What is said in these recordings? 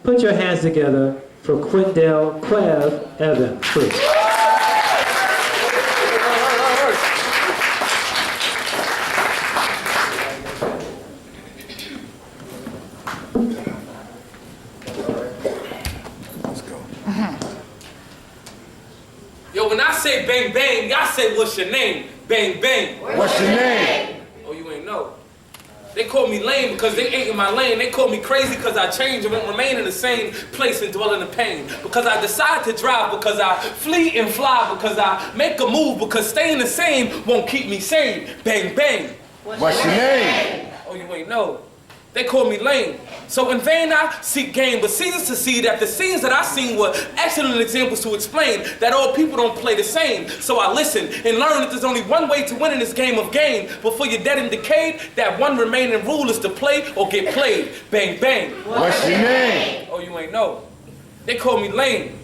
Put your hands together for Quindell Evans, please. Yo, when I say bang bang, y'all say what's your name? Bang bang. What's your name? Oh, you ain't know. They call me lame because they ain't in my lane. They call me crazy because I change and won't remain in the same place and dwell in the pain. Because I decide to drive, because I flee and fly, because I make a move, because staying the same won't keep me sane. Bang bang. What's your name? Oh, you ain't know. They call me lame. So in vain I seek gain, but ceases to see that the scenes that I seen were excellent examples to explain that all people don't play the same. So I listen and learn that there's only one way to win in this game of game. Before you're dead and decayed, that one remaining rule is to play or get played. Bang bang. What's your name? Oh, you ain't know. They call me lame.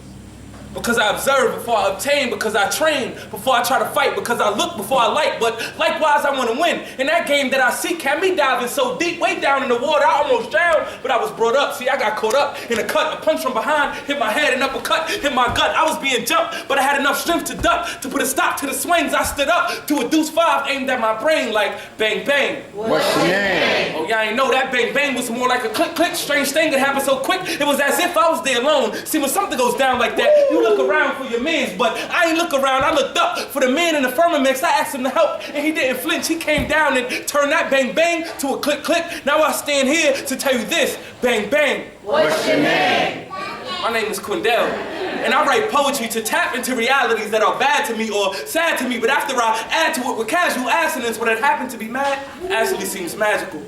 Because I observe before I obtain, because I train before I try to fight, because I look before I like, but likewise I want to win. In that game that I seek had me diving so deep, way down in the water, I almost drowned, but I was brought up. See, I got caught up in a cut, a punch from behind, hit my head, an uppercut, hit my gut. I was being jumped, but I had enough strength to duck, to put a stop to the swings. I stood up to a deuce 5 aimed at my brain like bang bang. What's your name? Oh, y'all ain't know that bang bang was more like a click click. Strange thing, it happened so quick, it was as if I was there alone. See, when something goes down like that, you look around for your mans, but I ain't look around, I looked up for the man in the firmament. I asked him to help, and he didn't flinch. He came down and turned that bang bang to a click click. Now I stand here to tell you this, bang bang. What's your name? My name is Quindell, and I write poetry to tap into realities that are bad to me or sad to me, but after I add to it with casual assonance, what had happened to be mad actually seems magical.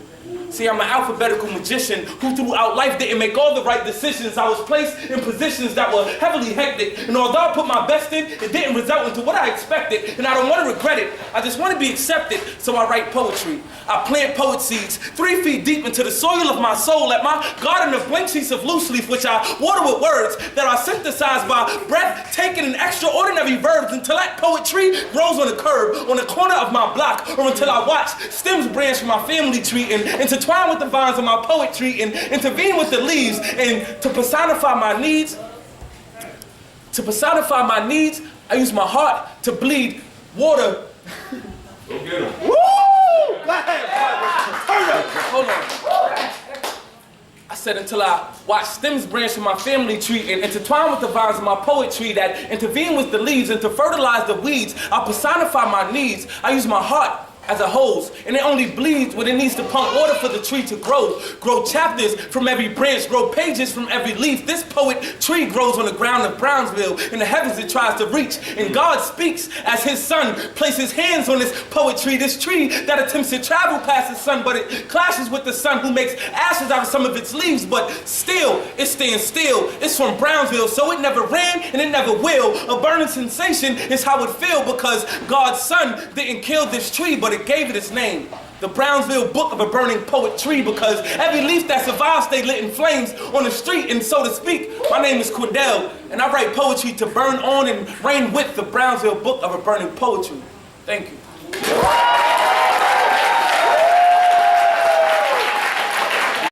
See, I'm an alphabetical magician who throughout life didn't make all the right decisions. I was placed in positions that were heavily hectic, and although I put my best in, it didn't result into what I expected, and I don't want to regret it. I just want to be accepted, so I write poetry. I plant poet seeds 3 feet deep into the soil of my soul at my garden of blank sheets of loose leaf, which I water with words that are synthesized by breathtaking and extraordinary verbs until that poetry grows on the curb, on the corner of my block, or until I watch stems branch from my family tree and intertwine with the vines of my poetry and intervene with the leaves. And to personify my needs, I use my heart to bleed water. Go get him. Woo! Go ahead, hold on. I said until I watch stems branch from my family tree and intertwine with the vines of my poetry that intervene with the leaves and to fertilize the weeds. I personify my needs. I use my heart as a hose, and it only bleeds when it needs to pump water for the tree to grow. Grow chapters from every branch, grow pages from every leaf. This poet tree grows on the ground of Brownsville. In the heavens it tries to reach, and God speaks as his son places hands on this poetry. This tree that attempts to travel past the sun, but it clashes with the sun who makes ashes out of some of its leaves, but still, it stands still. It's from Brownsville, so it never ran and it never will. A burning sensation is how it feels because God's son didn't kill this tree, but it gave it its name. The Brownsville Book of a Burning Poet Tree, because every leaf that survives stay lit in flames on the street, and so to speak. My name is Quindell, and I write poetry to burn on and reign with the Brownsville Book of a Burning Poetry. Thank you.